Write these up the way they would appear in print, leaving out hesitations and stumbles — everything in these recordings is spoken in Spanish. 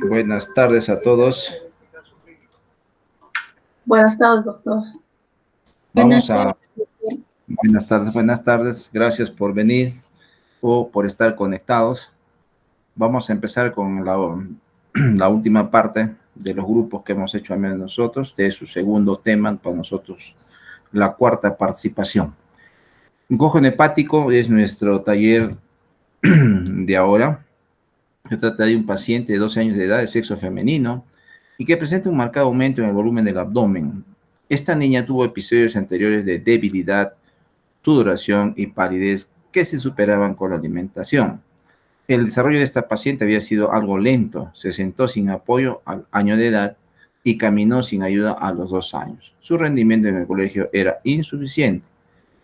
Buenas tardes a todos. Buenas tardes, doctor. Vamos a... buenas tardes. Gracias por venir o por estar conectados. Vamos a empezar con la última parte de los grupos que hemos hecho a menos nosotros, de su segundo tema para nosotros, la cuarta participación. Glucógeno hepático es nuestro taller de ahora. Se trata de un paciente de 12 años de edad, de sexo femenino, y que presenta un marcado aumento en el volumen del abdomen. Esta niña tuvo episodios anteriores de debilidad, sudoración y palidez que se superaban con la alimentación. El desarrollo de esta paciente había sido algo lento. Se sentó sin apoyo al año de edad y caminó sin ayuda a los 2 años. Su rendimiento en el colegio era insuficiente.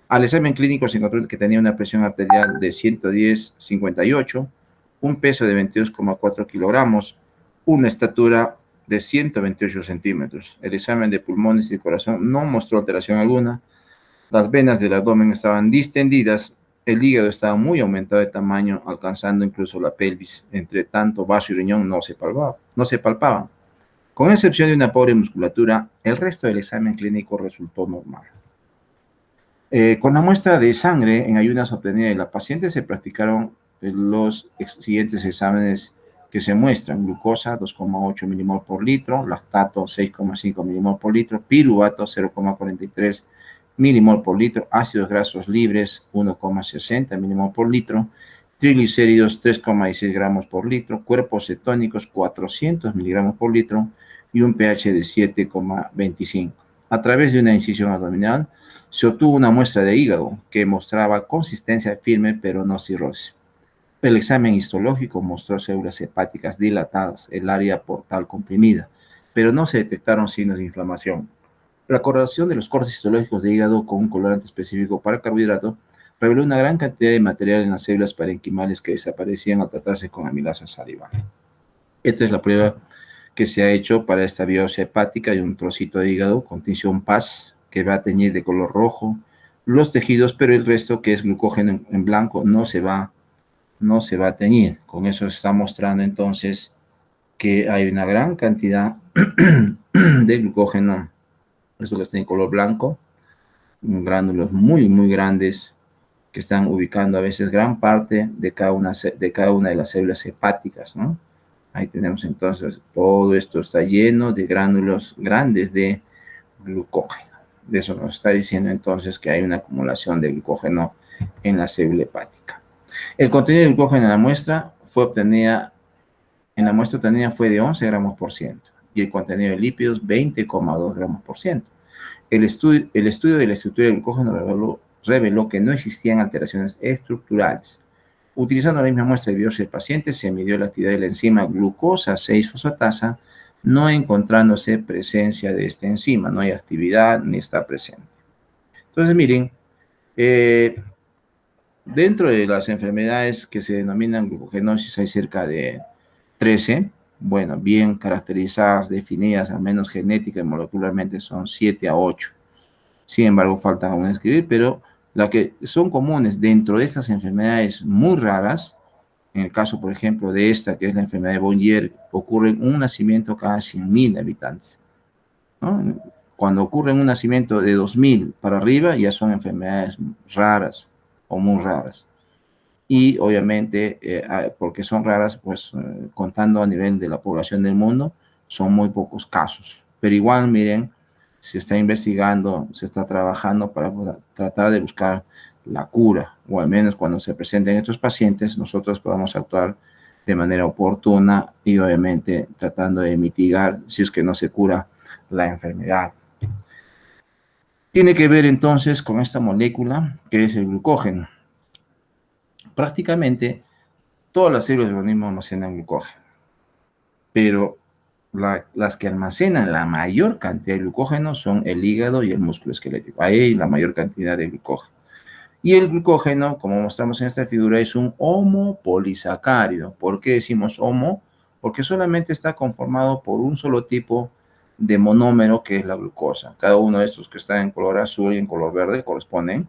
Al examen clínico se encontró que tenía una presión arterial de 110/58, un peso de 22,4 kilogramos, una estatura de 128 centímetros. El examen de pulmones y corazón no mostró alteración alguna. Las venas del abdomen estaban distendidas. El hígado estaba muy aumentado de tamaño, alcanzando incluso la pelvis. Entre tanto, vaso y riñón no se palpaban. Con excepción de una pobre musculatura, el resto del examen clínico resultó normal. Con la muestra de sangre en ayunas obtenida de la paciente se practicaron los siguientes exámenes que se muestran: glucosa 2,8 milimol por litro, lactato 6,5 milimol por litro, piruvato 0,43 milimol por litro, ácidos grasos libres 1,60 milimol por litro, triglicéridos 3,16 gramos por litro, cuerpos cetónicos 400 miligramos por litro y un pH de 7,25. A través de una incisión abdominal se obtuvo una muestra de hígado que mostraba consistencia firme pero no cirrosis. El examen histológico mostró células hepáticas dilatadas, el área portal comprimida, pero no se detectaron signos de inflamación. La correlación de los cortes histológicos de hígado con un colorante específico para el carbohidrato reveló una gran cantidad de material en las células parenquimales que desaparecían al tratarse con amilasa salival. Esta es la prueba que se ha hecho para esta biopsia hepática de un trocito de hígado con tinción PAS, que va a teñir de color rojo los tejidos, pero el resto, que es glucógeno en blanco, no se va a teñir. Con eso está mostrando entonces que hay una gran cantidad de glucógeno, esto que está en color blanco, gránulos muy, muy grandes que están ubicando a veces gran parte de cada una de las células hepáticas, ¿no? Ahí tenemos entonces, todo esto está lleno de gránulos grandes de glucógeno. De eso nos está diciendo entonces que hay una acumulación de glucógeno en la célula hepática. El contenido de glucógeno en la muestra fue de 11 gramos por ciento y el contenido de lípidos 20,2 gramos por ciento. El estudio de la estructura del glucógeno reveló que no existían alteraciones estructurales. Utilizando la misma muestra de biopsia del paciente, se midió la actividad de la enzima glucosa 6-fosfatasa, no encontrándose presencia de esta enzima, no hay actividad ni está presente. Entonces, miren, dentro de las enfermedades que se denominan glucogenosis hay cerca de 13, bueno, bien caracterizadas, definidas, al menos genética y molecularmente son 7 a 8. Sin embargo, faltan aún escribir, pero las que son comunes dentro de estas enfermedades muy raras, en el caso, por ejemplo, de esta, que es la enfermedad de Bonnier, ocurre un nacimiento cada 100.000 habitantes, ¿no? Cuando ocurre un nacimiento de 2.000 para arriba, ya son enfermedades raras o muy raras. Y obviamente, porque son raras, pues contando a nivel de la población del mundo, son muy pocos casos. Pero igual, miren, se está investigando, se está trabajando para tratar de buscar la cura, o al menos cuando se presenten estos pacientes, nosotros podamos actuar de manera oportuna y obviamente tratando de mitigar si es que no se cura la enfermedad. Tiene que ver entonces con esta molécula que es el glucógeno. Prácticamente todas las células del organismo almacenan glucógeno, pero las que almacenan la mayor cantidad de glucógeno son el hígado y el músculo esquelético. Ahí hay la mayor cantidad de glucógeno. Y el glucógeno, como mostramos en esta figura, es un homopolisacárido. ¿Por qué decimos homo? Porque solamente está conformado por un solo tipo de monómero, que es la glucosa. Cada uno de estos que están en color azul y en color verde corresponden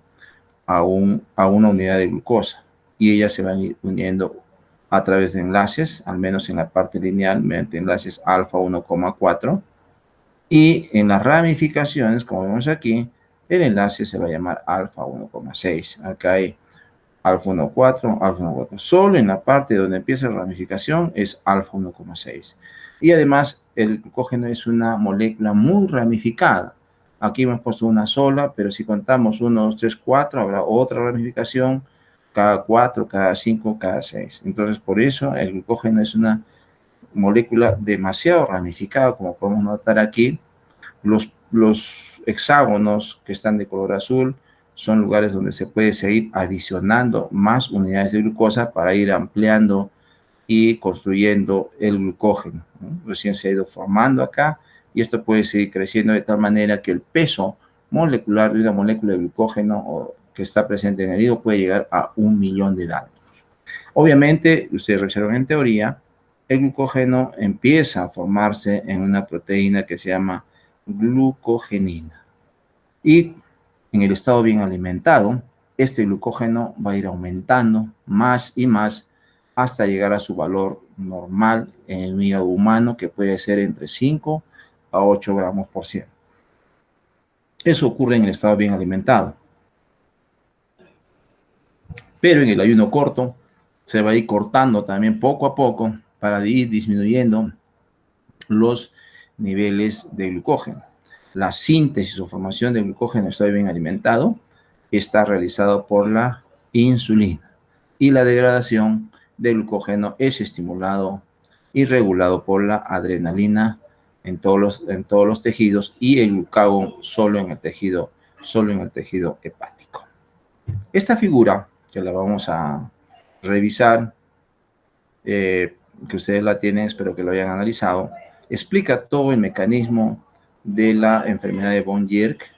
a una unidad de glucosa. Y ellas se van uniendo a través de enlaces, al menos en la parte lineal, mediante enlaces alfa 1,4. Y en las ramificaciones, como vemos aquí, el enlace se va a llamar alfa 1,6. Acá hay alfa 1,4, alfa 1,4. Solo en la parte donde empieza la ramificación es alfa 1,6. Y además, el glucógeno es una molécula muy ramificada. Aquí hemos puesto una sola, pero si contamos 1, 2, 3, 4, habrá otra ramificación cada 4, cada 5, cada 6. Entonces, por eso el glucógeno es una molécula demasiado ramificada, como podemos notar aquí. Los hexágonos que están de color azul son lugares donde se puede seguir adicionando más unidades de glucosa para ir ampliando y construyendo el glucógeno, ¿no? Recién se ha ido formando acá y esto puede seguir creciendo de tal manera que el peso molecular de una molécula de glucógeno que está presente en el hígado puede llegar a 1.000.000 de Dalton. Obviamente, ustedes revisaron en teoría, el glucógeno empieza a formarse en una proteína que se llama glucogenina. Y en el estado bien alimentado, este glucógeno va a ir aumentando más y más hasta llegar a su valor normal en el hígado humano, que puede ser entre 5 a 8 gramos por 100. Eso ocurre en el estado bien alimentado. Pero en el ayuno corto se va a ir cortando también poco a poco para ir disminuyendo los niveles de glucógeno. La síntesis o formación de glucógeno está bien alimentado, está realizado por la insulina y la degradación de glucógeno es estimulado y regulado por la adrenalina en todos los tejidos y el glucagón solo en el tejido hepático. Esta figura, que la vamos a revisar, que ustedes la tienen, espero que lo hayan analizado, explica todo el mecanismo de la enfermedad de von Dierck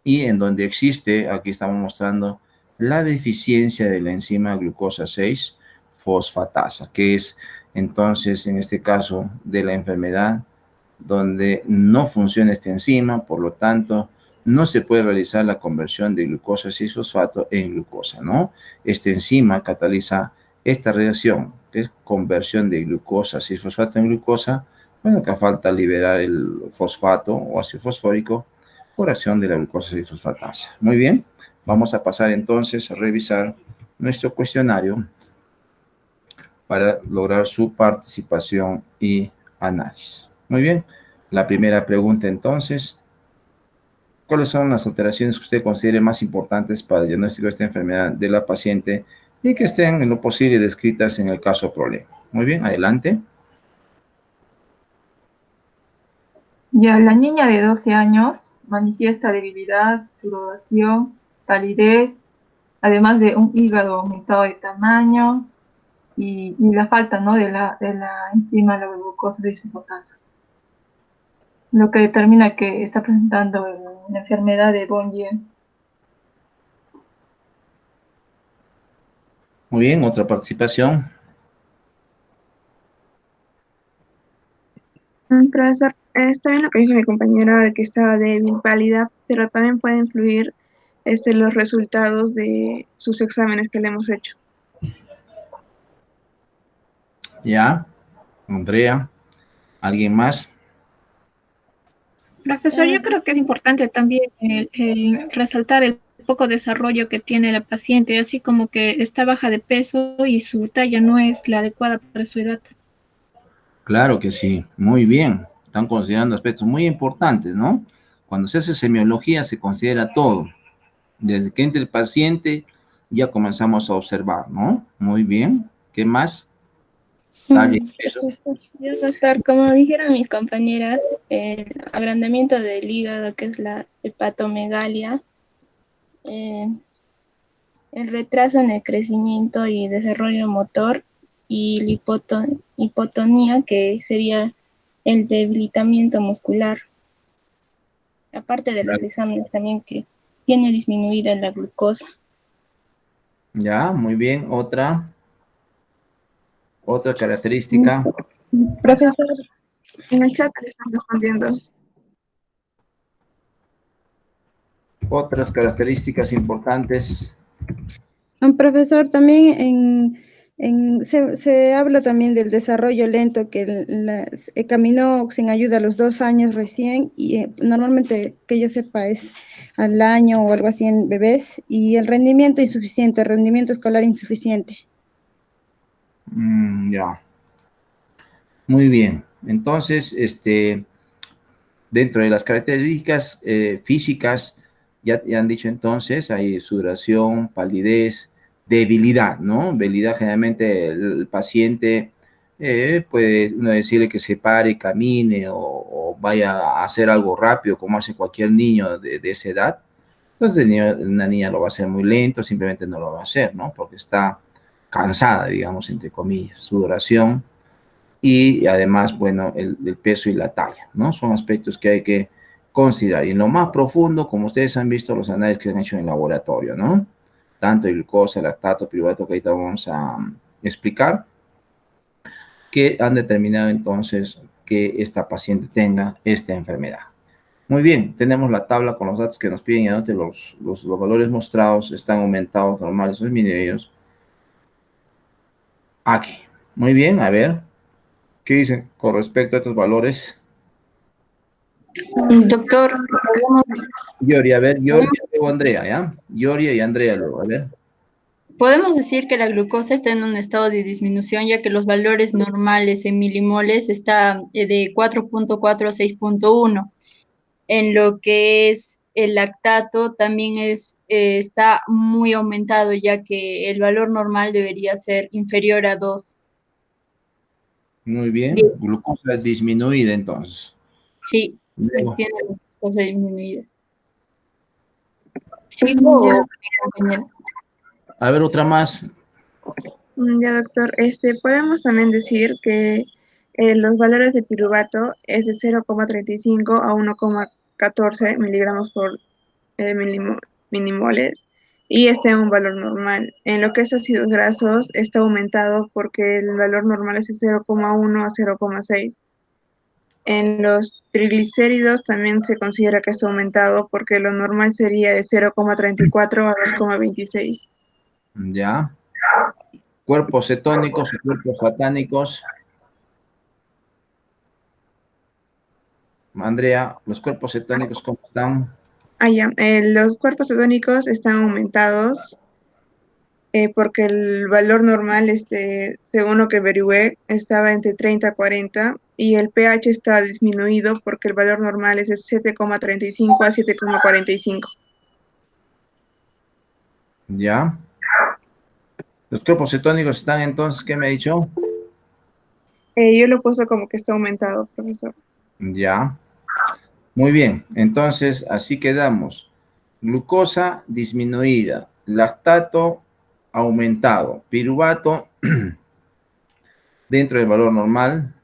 y en donde existe, aquí estamos mostrando, la deficiencia de la enzima glucosa 6 fosfatasa, que es entonces en este caso de la enfermedad donde no funciona esta enzima, por lo tanto no se puede realizar la conversión de glucosa 6-fosfato en glucosa, ¿no? Esta enzima cataliza esta reacción, que es conversión de glucosa 6-fosfato en glucosa, bueno, que falta liberar el fosfato o ácido fosfórico por acción de la glucosa 6-fosfatasa. Muy bien, vamos a pasar entonces a revisar nuestro cuestionario para lograr su participación y análisis. Muy bien, la primera pregunta entonces, ¿cuáles son las alteraciones que usted considere más importantes para el diagnóstico de esta enfermedad de la paciente y que estén en lo posible descritas en el caso problema? Muy bien, adelante. Ya la niña de 12 años manifiesta debilidad, sudoración, palidez, además de un hígado aumentado de tamaño y la falta, ¿no?, de la enzima la glucosa dismutasa, lo que determina que está presentando la enfermedad de von Dierck. Muy bien, otra participación. Profesor, está bien lo que dijo mi compañera de que estaba débil, pálida, pero también puede influir los resultados de sus exámenes que le hemos hecho. Ya, Andrea, ¿alguien más? Profesor, yo creo que es importante también el resaltar el poco desarrollo que tiene la paciente, así como que está baja de peso y su talla no es la adecuada para su edad. Claro que sí, muy bien. Están considerando aspectos muy importantes, ¿no? Cuando se hace semiología se considera todo. Desde que entre el paciente ya comenzamos a observar, ¿no? Muy bien. ¿Qué más? Talla y peso. Yo, doctor, como dijeron mis compañeras, el agrandamiento del hígado, que es la hepatomegalia, el retraso en el crecimiento y desarrollo motor y la hipotonía, que sería el debilitamiento muscular, aparte de los exámenes también que tiene disminuida la glucosa. Ya, muy bien. Otra característica. Profesor, en el chat le están respondiendo. Otras características importantes. Profesor, también en Se habla también del desarrollo lento, que caminó sin ayuda a los 2 años recién, y normalmente, que yo sepa, es al año o algo así en bebés, y el rendimiento insuficiente, el rendimiento escolar insuficiente. Ya, muy bien. Entonces, dentro de las características físicas, ya han dicho entonces, hay sudoración, palidez, debilidad, ¿no? Debilidad, generalmente el paciente puede uno decirle que se pare, camine o vaya a hacer algo rápido, como hace cualquier niño de esa edad. Entonces, una niña lo va a hacer muy lento, simplemente no lo va a hacer, ¿no? Porque está cansada, digamos, entre comillas. Sudoración, y además, bueno, el peso y la talla, ¿no? Son aspectos que hay que considerar. Y en lo más profundo, como ustedes han visto los análisis que han hecho en el laboratorio, ¿no? Tanto el glucosa, lactato, piruvato, que ahorita vamos a explicar, que han determinado entonces que esta paciente tenga esta enfermedad. Muy bien, tenemos la tabla con los datos que nos piden y anote los valores mostrados están aumentados, normales o disminuidos. Aquí. Muy bien, a ver. ¿Qué dicen con respecto a estos valores? Doctor, Yori, a ver, Yori, luego Andrea, ¿ya? Yori y Andrea luego, a ver. podemos decir que la glucosa está en un estado de disminución, ya que los valores normales en milimoles están de 4.4 a 6.1. En lo que es el lactato también está muy aumentado, ya que el valor normal debería ser inferior a 2. Muy bien, glucosa disminuida entonces. Sí, Luego, tiene la glucosa disminuida. ¿Sigo o mi compañera? a ver, otra más. Ya, doctor, podemos también decir que los valores de piruvato es de 0,35 a 1,14 miligramos por milimoles, y está en un valor normal. En lo que es ácidos grasos está aumentado porque el valor normal es de 0,1 a 0,6. En los triglicéridos también se considera que está aumentado porque lo normal sería de 0,34 a 2,26. Ya. Cuerpos cetónicos y cuerpos satánicos. Andrea, ¿los cuerpos cetónicos cómo están? Los cuerpos cetónicos están aumentados porque el valor normal, según lo que averigüé, estaba entre 30 a 40, y el pH está disminuido porque el valor normal es de 7,35 a 7,45. Ya. Los cuerpos cetónicos están entonces, ¿qué me ha dicho? Yo lo puse como que está aumentado, profesor. Ya. Muy bien, entonces así quedamos. Glucosa disminuida, lactato aumentado, piruvato dentro del valor normal,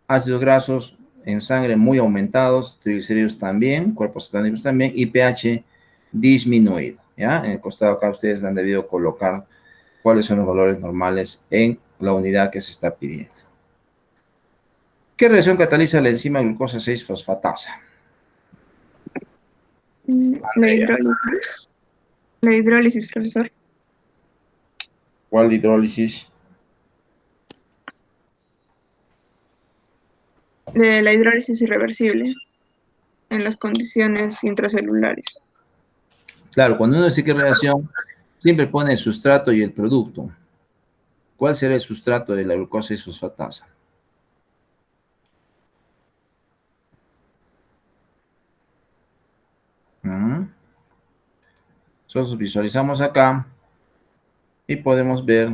ácidos grasos en sangre muy aumentados, triglicéridos también, cuerpos cetónicos también, y pH disminuido. ¿Ya? En el costado acá ustedes han debido colocar cuáles son los valores normales en la unidad que se está pidiendo. ¿Qué reacción cataliza la enzima glucosa 6-fosfatasa? La hidrólisis, profesor. ¿Cuál hidrólisis? La hidrólisis irreversible en las condiciones intracelulares. Claro, cuando uno dice qué reacción, siempre pone el sustrato y el producto. ¿Cuál será el sustrato de la glucosa isofosfatasa? Nosotros visualizamos acá y podemos ver,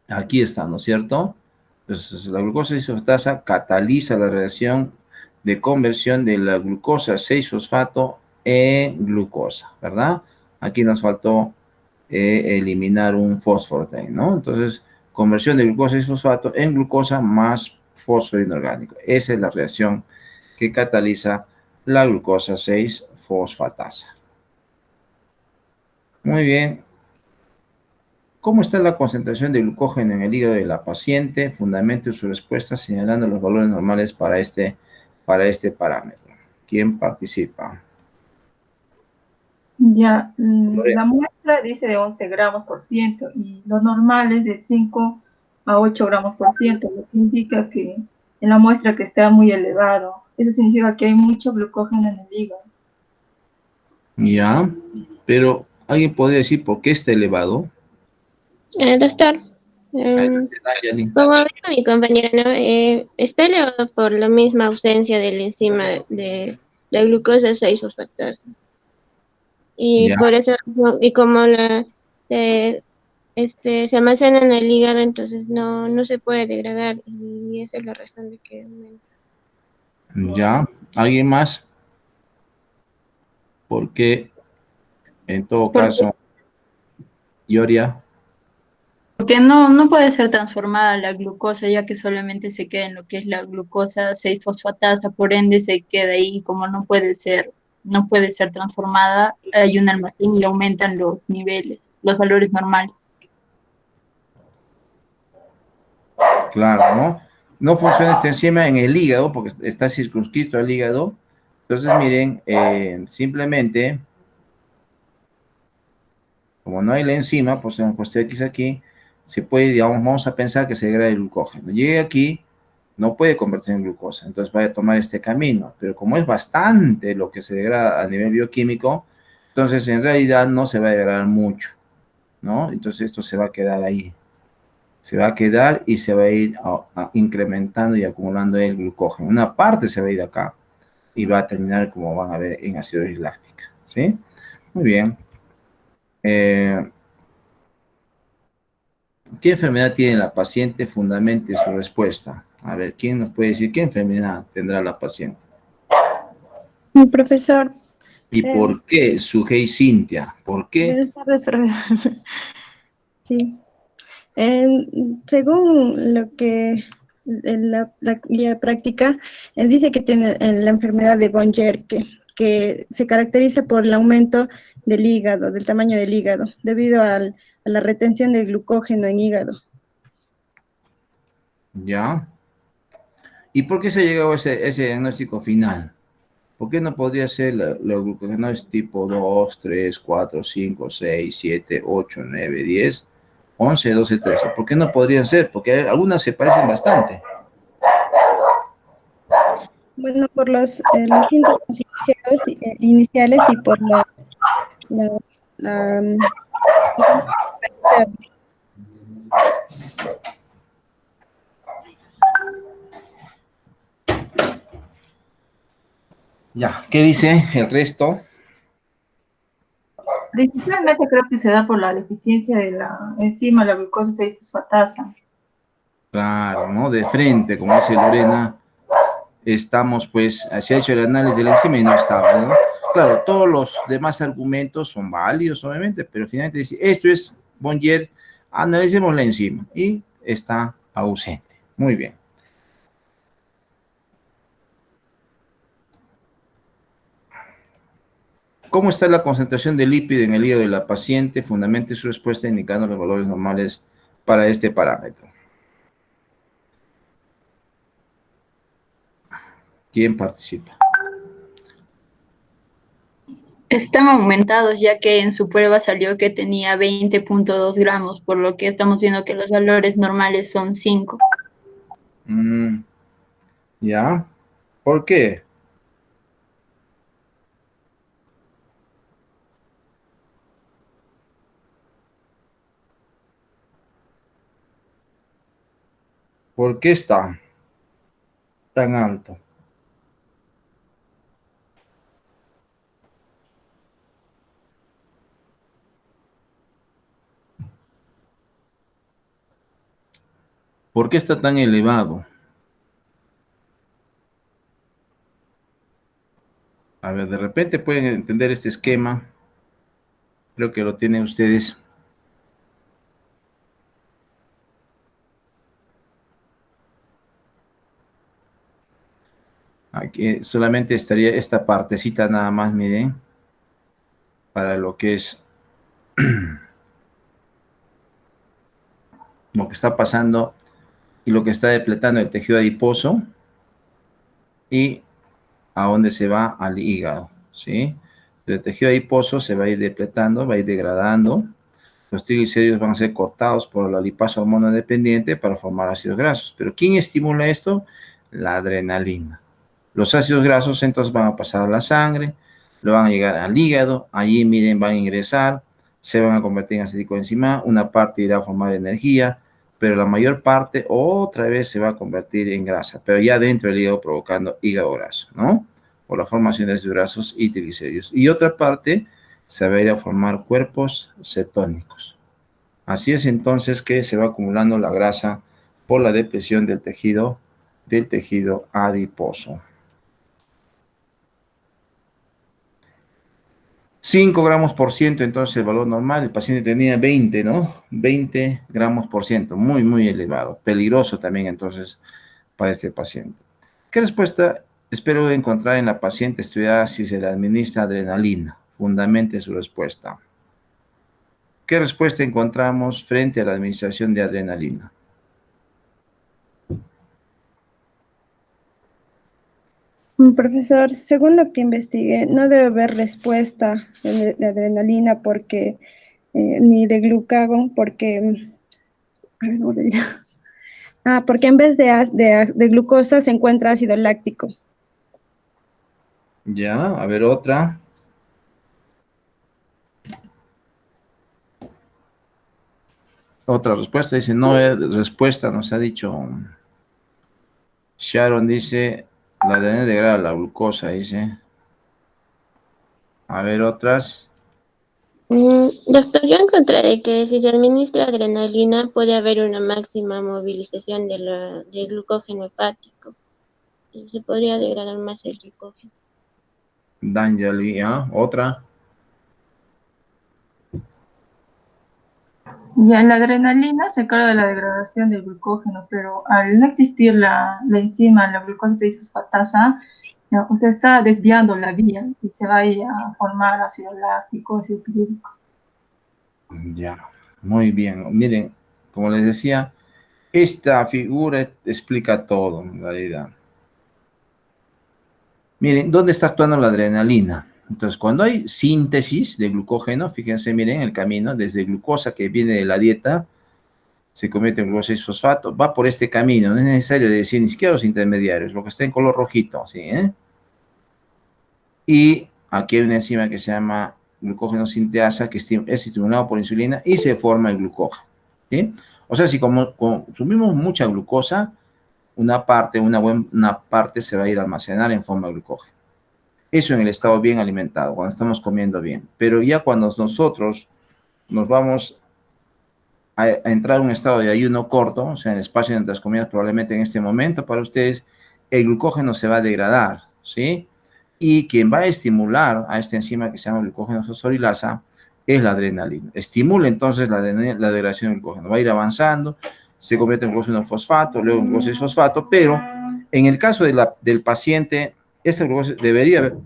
aquí está, ¿no es cierto? Entonces, la glucosa isofosfatasa cataliza la reacción de conversión de la glucosa 6-fosfato en glucosa, ¿verdad? Aquí nos faltó eliminar un fósforo también, ¿no? Entonces, conversión de glucosa 6-fosfato en glucosa más fósforo inorgánico. Esa es la reacción que cataliza la glucosa 6-fosfatasa. Muy bien. ¿Cómo está la concentración de glucógeno en el hígado de la paciente? Fundamente su respuesta señalando los valores normales para este parámetro. ¿Quién participa? Ya, Lorena. la muestra dice de 11 gramos por ciento y lo normal es de 5 a 8 gramos por ciento, lo que indica que en la muestra que está muy elevado. Eso significa que hay mucho glucógeno en el hígado. Ya, pero ¿alguien podría decir por qué está elevado? Doctor, Adelante, Nayeli. como ha dicho mi compañera, ¿no? Está elevado por la misma ausencia de la enzima de la glucosa 6-fosfatasa. Y Ya, por eso, y como se almacena en el hígado, entonces no se puede degradar. Y esa es la razón de que aumenta. ya. ¿Alguien más? Porque en todo Porque, caso, Ioria, porque no puede ser transformada la glucosa, ya que solamente se queda en lo que es la glucosa 6-fosfatasa, por ende se queda ahí, como no puede ser transformada, hay un almacén y aumentan los niveles, los valores normales. claro, ¿no? No funciona esta enzima en el hígado porque está circunscrito al hígado. Entonces, miren, simplemente, como no hay la enzima, pues hemos puesto X aquí, se puede, digamos, vamos a pensar que se degrada el glucógeno. Llegue aquí, no puede convertirse en glucosa, entonces vaya a tomar este camino. Pero como es bastante lo que se degrada a nivel bioquímico, entonces en realidad no se va a degradar mucho, ¿no? Entonces esto se va a quedar ahí. Se va a quedar y se va a ir incrementando y acumulando el glucógeno. Una parte se va a ir acá y va a terminar, como van a ver, en acidosis láctica, ¿sí? Muy bien. ¿Qué enfermedad tiene la paciente? Fundamente su respuesta. A ver, ¿quién nos puede decir qué enfermedad tendrá la paciente? Mi profesor, ¿Y por qué? Sujei Cintia. ¿Por qué? buenas tardes, profesor. Sí. Según lo que en la guía práctica, dice que tiene la enfermedad de von Gerke, que se caracteriza por el aumento del hígado, del tamaño del hígado, debido a la retención del glucógeno en hígado. ¿Ya? ¿Y por qué se ha llegado a ese diagnóstico final? ¿Por qué no podría ser los glucogenosis tipo 2, 3, 4, 5, 6, 7, 8, 9, 10, 11, 12, 13? ¿Por qué no podrían ser? Porque algunas se parecen bastante. Bueno, por los síntomas iniciales y por la, la, mm, Ya, ¿qué dice el resto? Principalmente creo que se da por la deficiencia de la enzima, la glucosa 6-fosfatasa. Claro, ¿no? De frente, como dice Lorena, estamos, pues, se ha hecho el análisis de la enzima y no estaba, ¿no? Claro, todos los demás argumentos son válidos, obviamente, pero finalmente dice, esto es Bonnier, analicemos la enzima y está ausente. Muy bien. ¿Cómo está la concentración de lípido en el hígado de la paciente? Fundamente su respuesta indicando los valores normales para este parámetro. ¿Quién participa? Están aumentados ya que en su prueba salió que tenía 20.2 gramos, por lo que estamos viendo que los valores normales son 5. ¿Ya? ¿Por qué? ¿Por qué está tan alto? ¿Por qué está tan elevado? A ver, de repente pueden entender este esquema. Creo que lo tienen ustedes. Aquí solamente estaría esta partecita nada más, miren, para lo que es lo que está pasando y lo que está depletando el tejido adiposo y a dónde se va al hígado, ¿sí? El tejido adiposo se va a ir depletando, va a ir degradando. Los triglicéridos van a ser cortados por la lipasa hormona dependiente para formar ácidos grasos. ¿Pero quién estimula esto? La adrenalina. Los ácidos grasos entonces van a pasar a la sangre, lo van a llegar al hígado, allí miren, van a ingresar, se van a convertir en aceticoenzima, una parte irá a formar energía, pero la mayor parte otra vez se va a convertir en grasa, pero ya dentro del hígado provocando hígado graso, ¿no? Por la formación de ácidos grasos y triglicéridos. Y otra parte se va a ir a formar cuerpos cetónicos. Así es entonces que se va acumulando la grasa por la depresión del tejido adiposo. 5 gramos por ciento, entonces el valor normal, el paciente tenía 20, ¿no? 20 gramos por ciento, muy, muy elevado. Peligroso también entonces para este paciente. ¿Qué respuesta espero encontrar en la paciente estudiada si se le administra adrenalina? Fundamente su respuesta. ¿Qué respuesta encontramos frente a la administración de adrenalina? Profesor, según lo que investigué, no debe haber respuesta de adrenalina porque, ni de glucagón porque, a ver, ¿cómo le digo? Porque en vez de glucosa se encuentra ácido láctico. Ya, a ver otra. Otra respuesta, dice, no hay respuesta, nos ha dicho. Sharon dice, la adrenalina degrada la glucosa, dice. A ver otras. Doctor, yo encontré que si se administra adrenalina puede haber una máxima movilización del glucógeno hepático y se podría degradar más el glucógeno. D'Angeli, ¿ah? Otra. Ya la adrenalina se encarga de la degradación del glucógeno, pero al no existir la enzima, la glucosa 6-fosfatasa, o sea, está desviando la vía y se va a ir a formar ácido láctico, ácido clínico. Ya, muy bien. Miren, como les decía, esta figura explica todo, en realidad. Miren, ¿dónde está actuando la adrenalina? Entonces, cuando hay síntesis de glucógeno, fíjense, miren el camino, desde glucosa que viene de la dieta, se convierte en glucosa 6-fosfato, va por este camino, no es necesario decir ni siquiera los intermediarios, lo que está en color rojito, ¿sí? Y aquí hay una enzima que se llama glucógeno sinteasa, que es estimulado por insulina y se forma el glucógeno, ¿sí? O sea, si como consumimos mucha glucosa, una parte se va a ir a almacenar en forma de glucógeno. Eso en el estado bien alimentado, cuando estamos comiendo bien. Pero ya cuando nosotros nos vamos a entrar en un estado de ayuno corto, o sea, en el espacio entre las comidas, probablemente en este momento para ustedes, el glucógeno se va a degradar, ¿sí? Y quien va a estimular a esta enzima que se llama glucógeno fosforilasa es la adrenalina. Estimula entonces la degradación del glucógeno. Va a ir avanzando, se convierte en glucógeno fosfato, luego en glucosa fosfato, pero en el caso del paciente, esta glucosa debería haber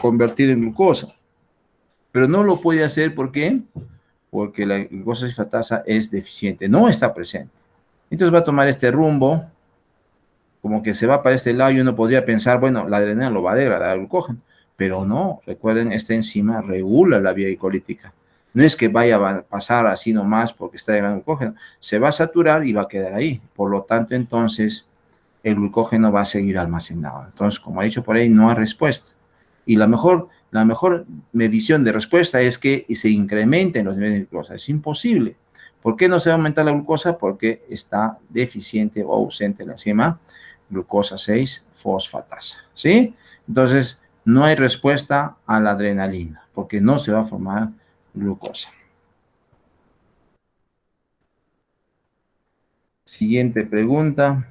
convertido en glucosa, pero no lo puede hacer, ¿por qué? Porque la glucosa cisfatasa es deficiente, no está presente. Entonces va a tomar este rumbo, como que se va para este lado y uno podría pensar, bueno, la adrenalina lo va a degradar el glucógeno, pero no, recuerden, esta enzima regula la vía glicolítica. No es que vaya a pasar así nomás porque está degradando el glucógeno, se va a saturar y va a quedar ahí. Por lo tanto, entonces, el glucógeno va a seguir almacenado. Entonces, como he dicho por ahí, no hay respuesta. Y la mejor medición de respuesta es que se incrementen los niveles de glucosa. Es imposible. ¿Por qué no se va a aumentar la glucosa? Porque está deficiente o ausente la enzima glucosa 6-fosfatasa. ¿Sí? Entonces, no hay respuesta a la adrenalina, porque no se va a formar glucosa. Siguiente pregunta.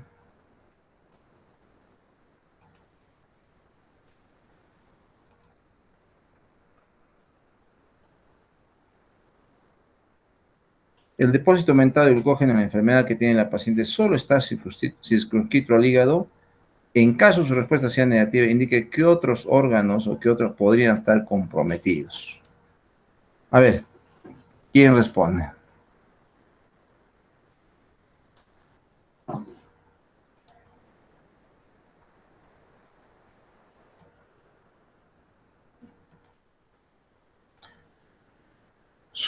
El depósito aumentado de glucógeno en la enfermedad que tiene la paciente solo está circunscrito al hígado. En caso su respuesta sea negativa, indique qué otros órganos o qué otros podrían estar comprometidos. A ver, ¿quién responde?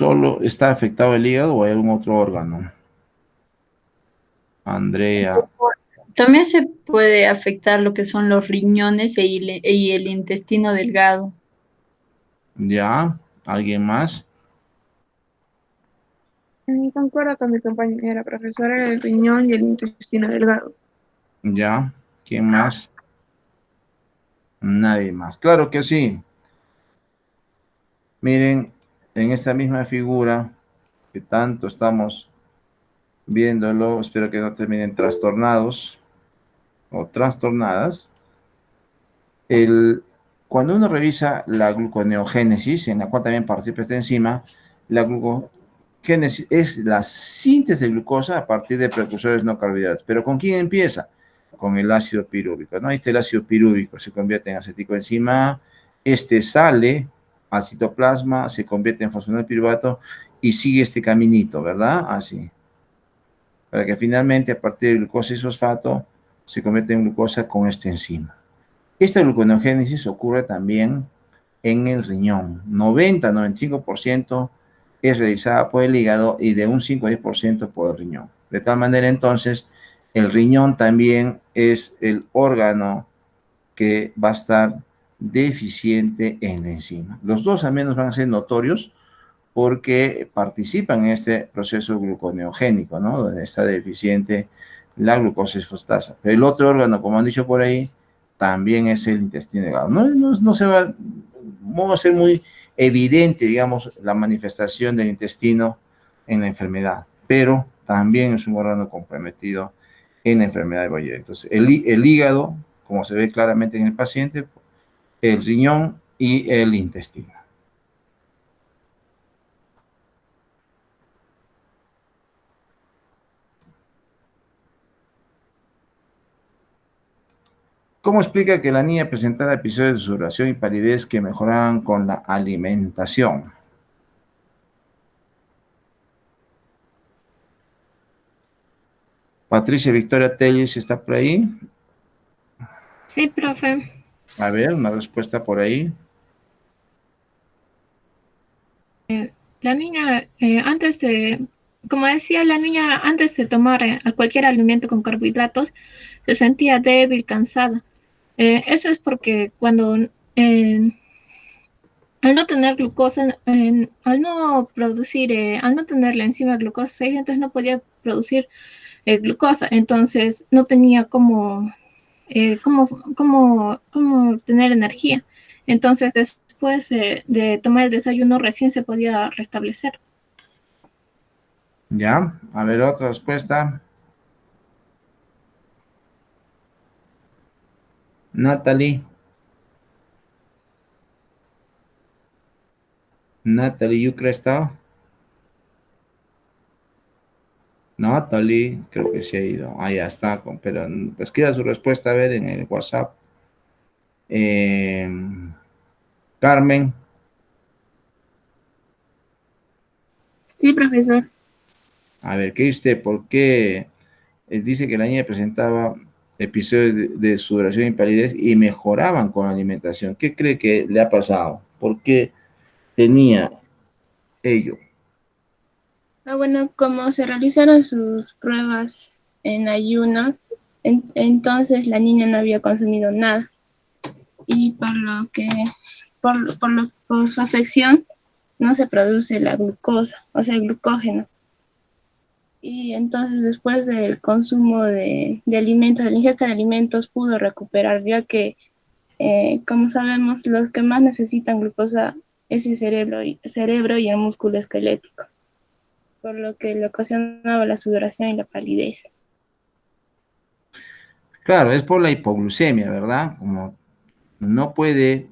¿Solo está afectado el hígado o hay algún otro órgano? Andrea. También se puede afectar lo que son los riñones y el intestino delgado. ¿Ya? ¿Alguien más? Concuerdo con mi compañera profesora, el riñón y el intestino delgado. ¿Ya? ¿Quién más? Nadie más. Claro que sí. Miren, en esta misma figura que tanto estamos viéndolo, espero que no terminen trastornados o trastornadas. Cuando uno revisa la gluconeogénesis, en la cual también participa esta enzima, la glucogénesis es la síntesis de glucosa a partir de precursores no carbohidratos. ¿Pero con quién empieza? Con el ácido pirúvico, ¿no? El ácido pirúvico se convierte en aceticoenzima A, este sale al citoplasma, se convierte en fosfonilpiruvato y sigue este caminito, ¿verdad? Así. Para que finalmente, a partir de glucosa y fosfato, se convierte en glucosa con esta enzima. Esta gluconeogénesis ocurre también en el riñón. 90-95% es realizada por el hígado y de un 5-10% por el riñón. De tal manera, entonces, el riñón también es el órgano que va a estar deficiente en la enzima. Los dos al menos van a ser notorios porque participan en este proceso gluconeogénico, ¿no? Donde está deficiente la glucosa y fosfatasa. Pero el otro órgano, como han dicho por ahí, también es el intestino delgado. No va a ser muy evidente, digamos, la manifestación del intestino en la enfermedad, pero también es un órgano comprometido en la enfermedad de Boyer. Entonces, el hígado, como se ve claramente en el paciente, el riñón y el intestino. ¿Cómo explica que la niña presentara episodios de sudoración y palidez que mejoraban con la alimentación? Patricia Victoria Telles está por ahí. Sí, profe. A ver, una respuesta por ahí. La niña, como decía la niña, antes de tomar cualquier alimento con carbohidratos, se sentía débil, cansada. Eso es porque al no tener glucosa, al no tener la enzima glucosa 6, entonces no podía producir glucosa, entonces no tenía cómo tener energía. Entonces después de tomar el desayuno recién se podía restablecer. Ya, a ver, otra respuesta. Natalie, Yucre está. Natalie, creo que se ha ido. Ah, ya está, pero pues queda su respuesta a ver en el WhatsApp. Carmen. Sí, profesor. A ver, ¿qué dice usted? ¿Por qué dice que la niña presentaba episodios de sudoración y palidez y mejoraban con la alimentación? ¿Qué cree que le ha pasado? ¿Por qué tenía ello? Bueno, como se realizaron sus pruebas en ayuno, entonces la niña no había consumido nada. Y por su afección, no se produce la glucosa, o sea, el glucógeno. Y entonces después del consumo de alimentos, de la ingesta de alimentos, pudo recuperar, ya que, como sabemos, los que más necesitan glucosa es el cerebro y el músculo esquelético, por lo que le ocasionaba la sudoración y la palidez. Claro, es por la hipoglucemia, ¿verdad? Como no puede,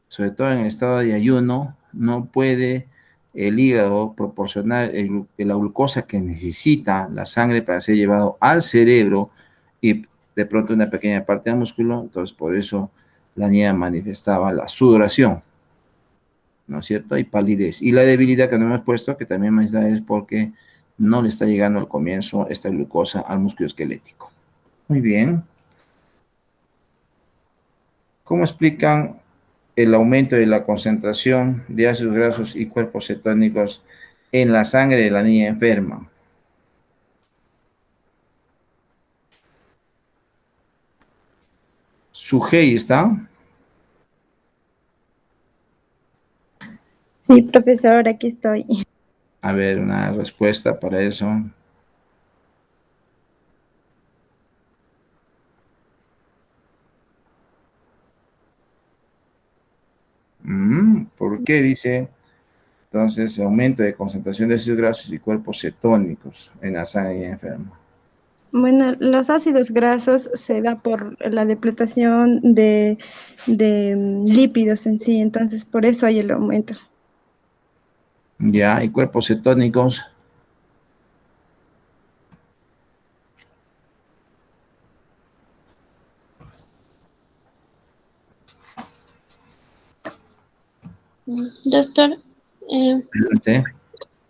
sobre todo en el estado de ayuno, no puede el hígado proporcionar la glucosa que necesita la sangre para ser llevado al cerebro y de pronto una pequeña parte del músculo, entonces por eso la niña manifestaba la sudoración, ¿no es cierto? Y palidez. Y la debilidad que no hemos puesto, que también manifesta, es porque no le está llegando al comienzo esta glucosa al músculo esquelético. Muy bien. ¿Cómo explican el aumento de la concentración de ácidos grasos y cuerpos cetónicos en la sangre de la niña enferma? Sujei, ¿está? Sí, profesor, aquí estoy. A ver, una respuesta para eso. ¿Por qué dice entonces aumento de concentración de ácidos grasos y cuerpos cetónicos en la sangre enferma? Bueno, los ácidos grasos se da por la depletación de lípidos en sí, entonces por eso hay el aumento. Ya, y cuerpos cetónicos. Doctor, Adelante.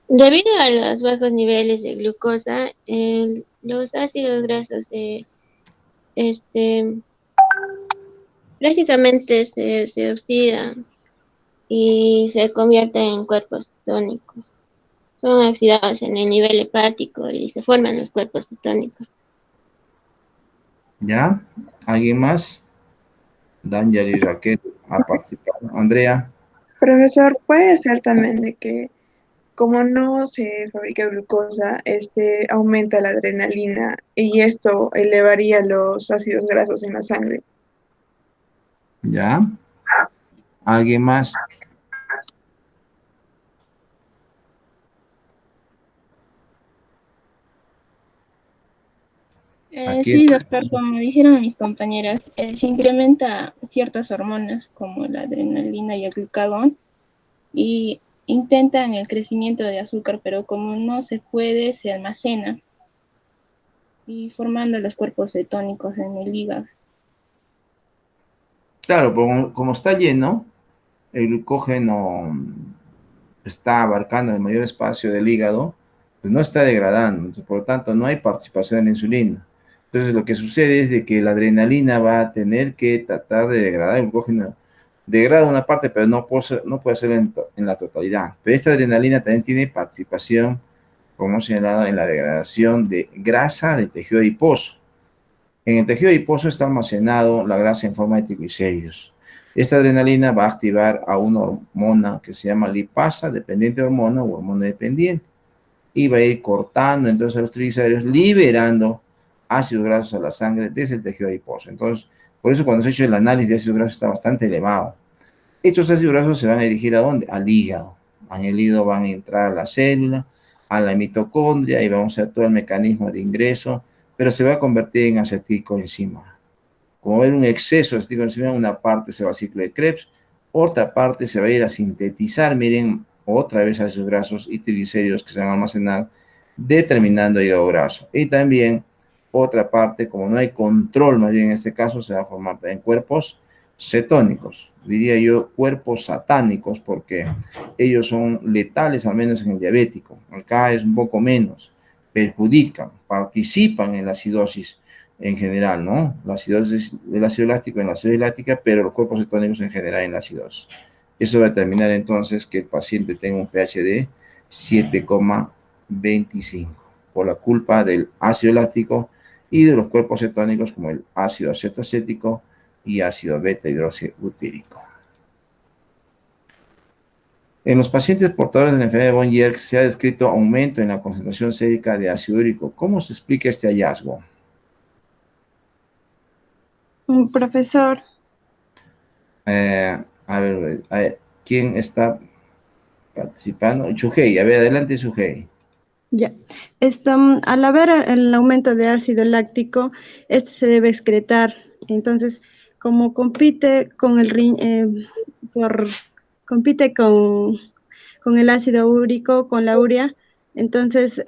debido a los bajos niveles de glucosa, los ácidos grasos este, prácticamente se oxidan y se convierten en cuerpos cetónicos. Son oxidados en el nivel hepático y se forman los cuerpos cetónicos. ¿Ya? ¿Alguien más? Daniel y Raquel ha participado. Andrea. Profesor, puede ser también de que como no se fabrica glucosa, aumenta la adrenalina y esto elevaría los ácidos grasos en la sangre. ¿Ya? ¿Alguien más? Aquí. Sí, doctor, como dijeron mis compañeras, se incrementa ciertas hormonas como la adrenalina y el glucagón y intentan el crecimiento de azúcar, pero como no se puede, se almacena y formando los cuerpos cetónicos en el hígado. Claro, como está lleno, el glucógeno está abarcando el mayor espacio del hígado, pues no está degradando, entonces, por lo tanto no hay participación en la insulina. Entonces lo que sucede es de que la adrenalina va a tener que tratar de degradar el glucógeno. Degrada una parte, pero no puede hacerlo en la totalidad. Pero esta adrenalina también tiene participación, como señalado, en la degradación de grasa de tejido adiposo. En el tejido adiposo está almacenado la grasa en forma de triglicéridos. Esta adrenalina va a activar a una hormona que se llama lipasa, dependiente de hormona o hormona dependiente, y va a ir cortando entonces los triglicéridos, liberando ácidos grasos a la sangre desde el tejido adiposo. Entonces, por eso cuando se ha hecho el análisis de ácidos grasos está bastante elevado. Estos ácidos grasos se van a dirigir ¿a dónde? Al hígado. En el hígado van a entrar a la célula, a la mitocondria, y vamos a hacer todo el mecanismo de ingreso, pero se va a convertir en acetilcoenzima. Como ver un exceso de acetilcoenzima, una parte se va al ciclo de Krebs, otra parte se va a ir a sintetizar, miren, otra vez ácidos grasos y triglicéridos que se van a almacenar, determinando hígado graso. Y también otra parte, como no hay control, más bien en este caso, se va a formar en cuerpos cetónicos, diría yo cuerpos satánicos, porque ellos son letales, al menos en el diabético. Acá es un poco menos, perjudican, participan en la acidosis en general, ¿no? La acidosis del ácido láctico en la acidosis láctica, pero los cuerpos cetónicos en general en la acidosis. Eso va a determinar entonces que el paciente tenga un pH de 7,25 por la culpa del ácido láctico y de los cuerpos cetónicos como el ácido acetoacético y ácido beta hidroxibutírico. En los pacientes portadores de la enfermedad de von Yerkes se ha descrito aumento en la concentración sérica de ácido úrico. ¿Cómo se explica este hallazgo? Profesor. A ver, ¿quién está participando? Chugei, a ver, adelante, Chugei. Ya. Al haber el aumento de ácido láctico, este se debe excretar. Entonces, como compite con compite con el ácido úrico, con la urea, entonces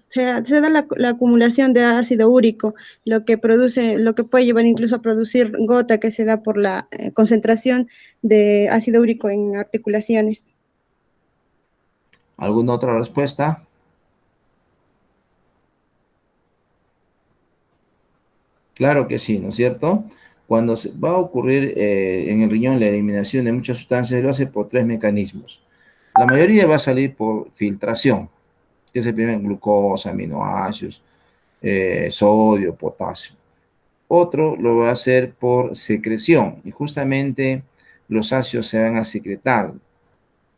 se da la acumulación de ácido úrico, lo que puede llevar incluso a producir gota que se da por la concentración de ácido úrico en articulaciones. ¿Alguna otra respuesta? Claro que sí, ¿no es cierto? Cuando va a ocurrir en el riñón la eliminación de muchas sustancias, lo hace por tres mecanismos. La mayoría va a salir por filtración, que es el primer glucosa, aminoácidos, sodio, potasio. Otro lo va a hacer por secreción y justamente los ácidos se van a secretar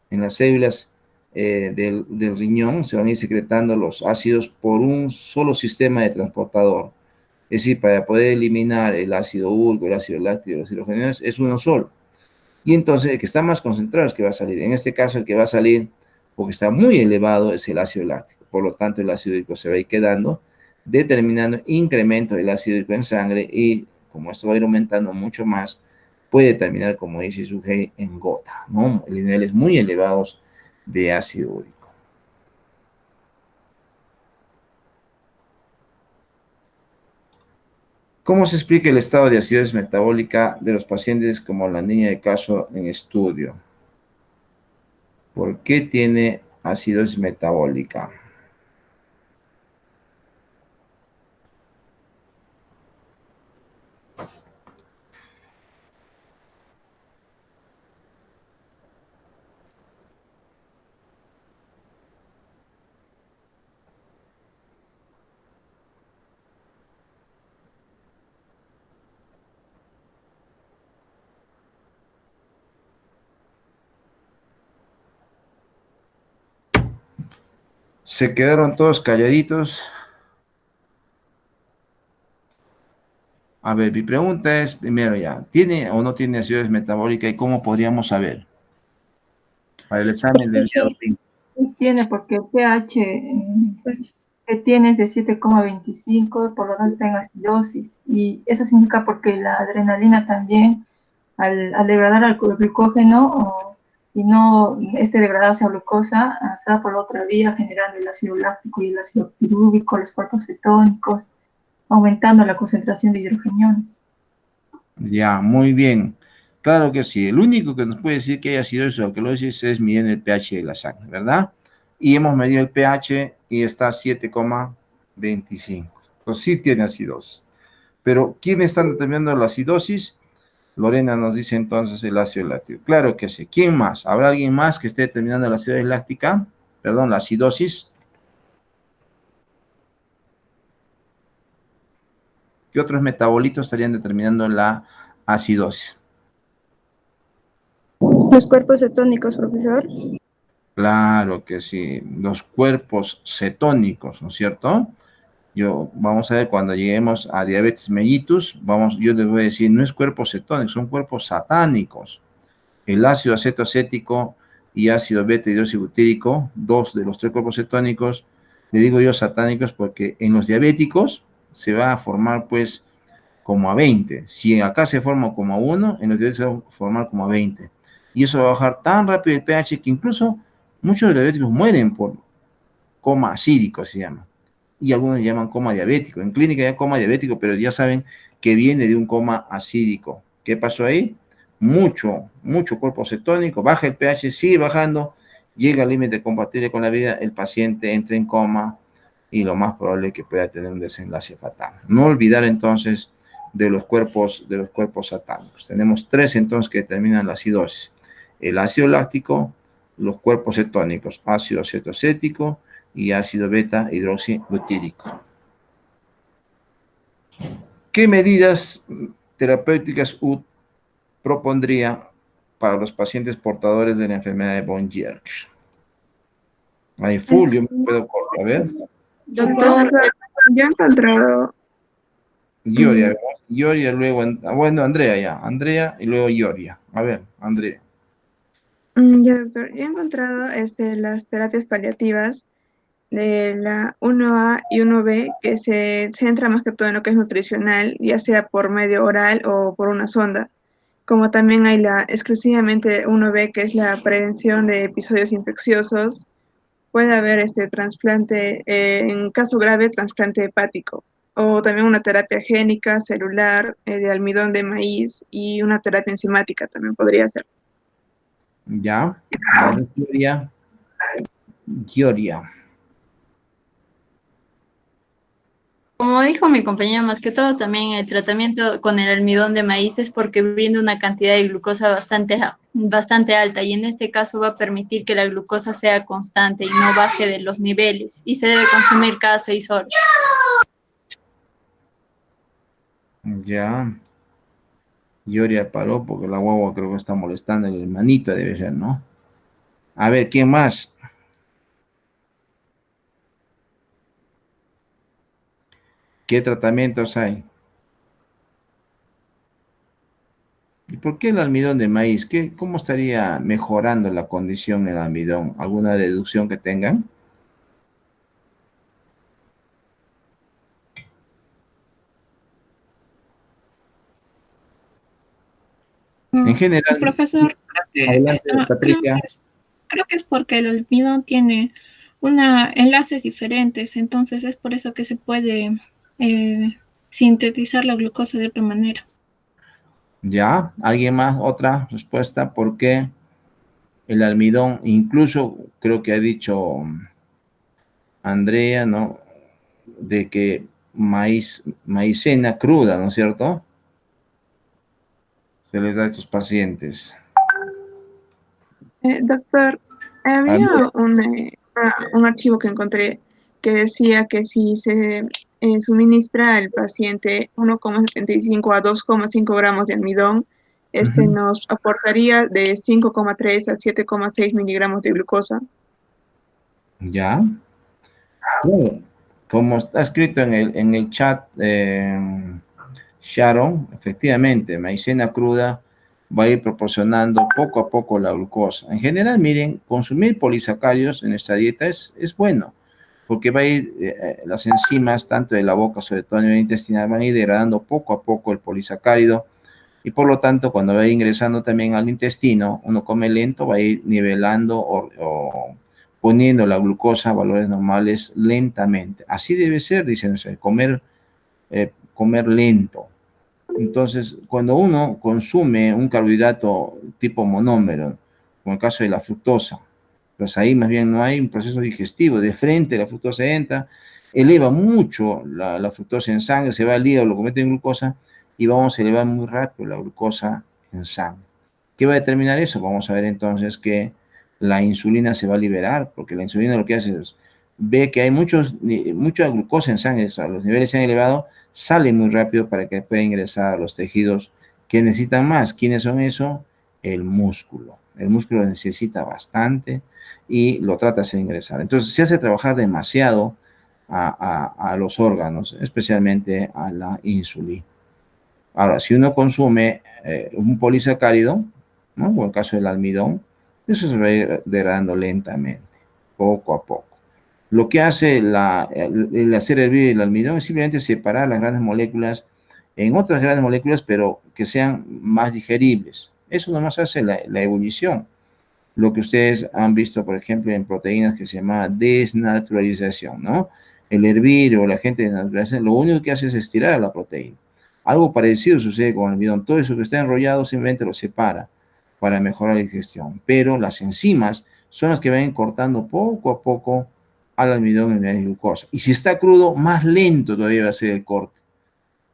en las células del riñón, se van a ir secretando los ácidos por un solo sistema de transportador. Es decir, para poder eliminar el ácido úrico, el ácido láctico, los hidrogenados, es uno solo. Y entonces el que está más concentrado es el que va a salir. En este caso el que va a salir, porque está muy elevado, es el ácido láctico. Por lo tanto el ácido úrico se va a ir quedando, determinando incremento del ácido úrico en sangre y como esto va a ir aumentando mucho más, puede terminar, como dice su G, en gota, ¿no? Niveles muy elevados de ácido úrico. ¿Cómo se explica el estado de acidosis metabólica de los pacientes como la niña de caso en estudio? ¿Por qué tiene acidosis metabólica? Se quedaron todos calladitos. A ver, mi pregunta es, primero ya, ¿tiene o no tiene acidosis metabólica y cómo podríamos saber? Para el examen del día domingo. Sí tiene, porque el pH que tiene es de 7,25, por lo tanto está en acidosis. Y eso significa porque la adrenalina también, al degradar al glucógeno, y no este degradarse a glucosa, se va por la otra vía, generando el ácido láctico y el ácido pirúvico, los cuerpos cetónicos, aumentando la concentración de hidrogeniones. Ya, muy bien. Claro que sí. El único que nos puede decir que hay acidosis o alcalosis es midiendo el pH de la sangre, ¿verdad? Y hemos medido el pH y está a 7,25. Entonces sí tiene acidosis. Pero ¿quién está determinando la acidosis? Lorena nos dice entonces el ácido láctico. Claro que sí. ¿Quién más? ¿Habrá alguien más que esté determinando la acidosis láctica? Perdón, la acidosis. ¿Qué otros metabolitos estarían determinando la acidosis? Los cuerpos cetónicos, profesor. Claro que sí, los cuerpos cetónicos, ¿no es cierto? Vamos a ver cuando lleguemos a diabetes mellitus, yo les voy a decir, no es cuerpo cetónico, son cuerpos satánicos. El ácido acetoacético y ácido beta-hidroxibutírico, dos de los tres cuerpos cetónicos, le digo yo satánicos porque en los diabéticos se va a formar pues como a 20. Si acá se forma como a 1, en los diabéticos se va a formar como a 20. Y eso va a bajar tan rápido el pH que incluso muchos de los diabéticos mueren por coma acídico, se llama. Y algunos llaman coma diabético. En clínica ya coma diabético, pero ya saben que viene de un coma acídico. ¿Qué pasó ahí? Mucho cuerpo cetónico, baja el pH, sigue bajando, llega al límite compatible con la vida, el paciente entra en coma y lo más probable es que pueda tener un desenlace fatal. No olvidar entonces de los cuerpos satánicos. Tenemos tres entonces que determinan la acidosis. El ácido láctico, los cuerpos cetónicos, ácido acetoacético y ácido beta-hidroxibutírico. ¿Qué medidas terapéuticas propondría para los pacientes portadores de la enfermedad de von Gierke? Ahí full, yo me puedo cortar, a ver. Doctor, yo he encontrado... Yoria, luego, bueno, Andrea ya, Andrea y luego Yoria. A ver, Andrea. Ya, doctor, yo he encontrado las terapias paliativas de la 1A y 1B que se centra más que todo en lo que es nutricional, ya sea por medio oral o por una sonda, como también hay la exclusivamente 1B que es la prevención de episodios infecciosos. Puede haber trasplante, en caso grave, trasplante hepático, o también una terapia génica, celular, de almidón de maíz y una terapia enzimática también podría ser. Ya, Yoria. Como dijo mi compañero, más que todo también el tratamiento con el almidón de maíz es porque brinda una cantidad de glucosa bastante alta y en este caso va a permitir que la glucosa sea constante y no baje de los niveles y se debe consumir cada 6 horas. Ya. Yoria paró porque la guagua creo que está molestando, el hermanita debe ser, ¿no? A ver, ¿quién más? ¿Qué tratamientos hay? ¿Y por qué el almidón de maíz? ¿Cómo estaría mejorando la condición del almidón? ¿Alguna deducción que tengan? En general, Profesor, adelante, Patricia. creo que es porque el almidón tiene enlaces diferentes, entonces es por eso que se puede sintetizar la glucosa de otra manera. ¿Ya? ¿Alguien más? ¿Otra respuesta? ¿Por qué el almidón? Incluso creo que ha dicho Andrea, ¿no? De que maicena cruda, ¿no es cierto? Se les da a estos pacientes. Doctor, había Andrea, un archivo que encontré que decía que si se suministra al paciente 1,75 a 2,5 gramos de almidón, este nos aportaría de 5,3 a 7,6 miligramos de glucosa. ¿ya? Bueno, como está escrito en el chat, Sharon, efectivamente, maicena cruda va a ir proporcionando poco a poco la glucosa. En general, miren, consumir polisacáridos en esta dieta es bueno, porque va a ir, las enzimas, tanto de la boca, sobre todo a nivel intestinal, van a ir degradando poco a poco el polisacárido, y por lo tanto, cuando va ingresando también al intestino, uno come lento, va a ir nivelando o poniendo la glucosa a valores normales lentamente. Así debe ser, dicen, comer lento. Entonces, cuando uno consume un carbohidrato tipo monómero, como el caso de la fructosa, pues ahí más bien no hay un proceso digestivo. De frente la fructosa entra, eleva mucho la fructosa en sangre, se va al hígado, lo convierte en glucosa y vamos a elevar muy rápido la glucosa en sangre. ¿Qué va a determinar eso? Vamos a ver entonces que la insulina se va a liberar, porque la insulina lo que hace es, ve que hay mucha glucosa en sangre, o sea, los niveles se han elevado, sale muy rápido para que pueda ingresar a los tejidos que necesitan más. ¿Quiénes son eso? El músculo. El músculo necesita bastante y lo trata de hacer ingresar. Entonces se hace trabajar demasiado a los órganos, especialmente a la insulina. Ahora, si uno consume un polisacárido, ¿no? O el caso del almidón, eso se va a ir degradando lentamente, poco a poco. Lo que hace el hacer hervir el almidón es simplemente separar las grandes moléculas en otras grandes moléculas, pero que sean más digeribles. Eso nomás hace la ebullición. Lo que ustedes han visto, por ejemplo, en proteínas que se llama desnaturalización, ¿no? El hervir o la gente desnaturalización, lo único que hace es estirar la proteína. Algo parecido sucede con el almidón. Todo eso que está enrollado simplemente lo separa para mejorar la digestión. Pero las enzimas son las que van cortando poco a poco al almidón en la glucosa. Y si está crudo, más lento todavía va a ser el corte.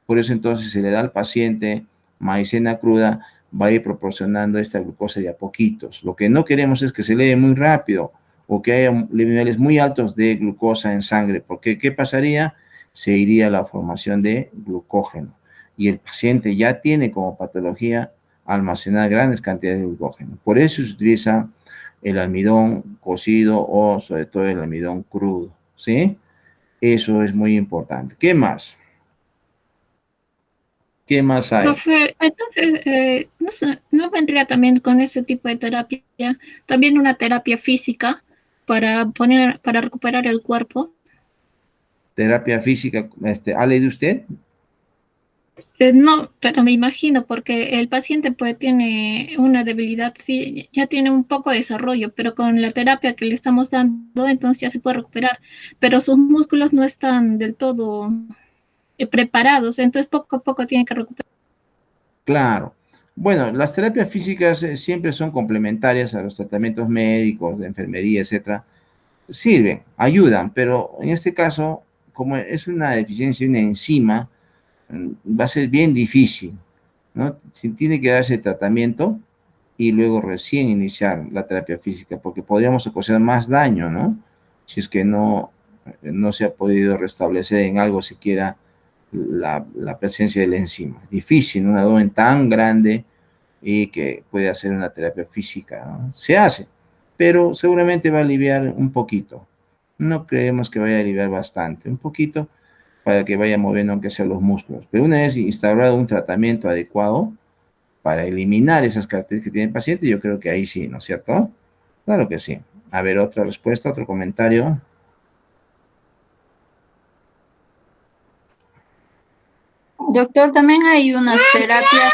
Por eso entonces se le da al paciente maicena cruda, va a ir proporcionando esta glucosa de a poquitos. Lo que no queremos es que se eleve muy rápido o que haya niveles muy altos de glucosa en sangre, porque ¿qué pasaría? Se iría la formación de glucógeno y el paciente ya tiene como patología almacenar grandes cantidades de glucógeno. Por eso se utiliza el almidón cocido o sobre todo el almidón crudo, ¿sí? Eso es muy importante. ¿Qué más? ¿Qué más hay? Profe, entonces, ¿no vendría también con ese tipo de terapia, también una terapia física para recuperar el cuerpo? Terapia física, ¿ha leído usted? No, pero me imagino, porque el paciente pues tiene una debilidad, ya tiene un poco de desarrollo, pero con la terapia que le estamos dando, entonces ya se puede recuperar, pero sus músculos no están del todo preparados, entonces poco a poco tiene que recuperar. Claro. Bueno, las terapias físicas siempre son complementarias a los tratamientos médicos, de enfermería, etcétera. Sirven, ayudan, pero en este caso como es una deficiencia de una enzima, va a ser bien difícil, ¿no? Si tiene que darse tratamiento y luego recién iniciar la terapia física, porque podríamos ocasionar más daño, ¿no? Si es que no se ha podido restablecer en algo siquiera la presencia de la enzima. Es difícil, un abdomen tan grande y que puede hacer una terapia física, ¿no? Se hace, pero seguramente va a aliviar un poquito. No creemos que vaya a aliviar bastante, un poquito para que vaya moviendo aunque sea los músculos. Pero una vez instaurado un tratamiento adecuado para eliminar esas características que tiene el paciente, yo creo que ahí sí, ¿no es cierto? Claro que sí. A ver, otra respuesta, otro comentario. Doctor, también hay unas terapias